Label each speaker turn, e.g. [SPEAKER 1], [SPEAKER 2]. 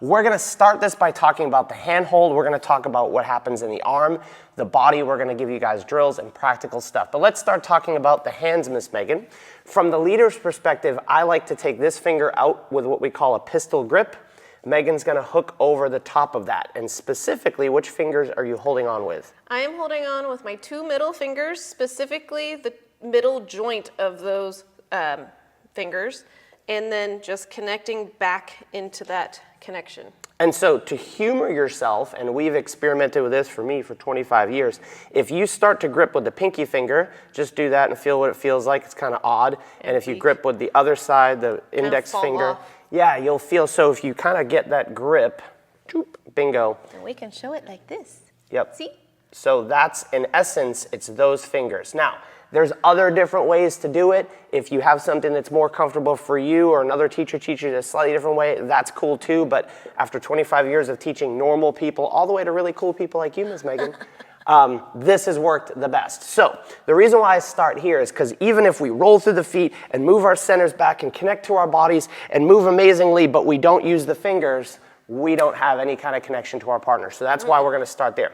[SPEAKER 1] we're gonna start this by talking about the handhold. We're gonna talk about what happens in the arm, the body. We're gonna give you guys drills and practical stuff. But let's start talking about the hands, Miss Megan. From the leader's perspective, I like to take this finger out with what we call a pistol grip. Megan's gonna hook over the top of that. And specifically, which fingers are you holding on with?
[SPEAKER 2] I am holding on with my 2 middle fingers, specifically the middle joint of those fingers, and then just connecting back into that connection.
[SPEAKER 1] And so to humor yourself, and we've experimented with this for me for 25 years, if you start to grip with the pinky finger, just do that and feel what it feels like. It's kind of odd. And if you grip with the other side, the index finger, yeah, you'll feel, so if you kind of get that grip, bingo.
[SPEAKER 2] And we can show it like this.
[SPEAKER 1] Yep.
[SPEAKER 2] See?
[SPEAKER 1] So that's, in essence, it's those fingers. Now, there's other different ways to do it. If you have something that's more comfortable for you or another teacher teaches you a slightly different way, that's cool too. But after 25 years of teaching normal people all the way to really cool people like you, Ms. Megan, this has worked the best. So the reason why I start here is because even if we roll through the feet and move our centers back and connect to our bodies and move amazingly, but we don't use the fingers, we don't have any kind of connection to our partner. So that's why we're going to start there.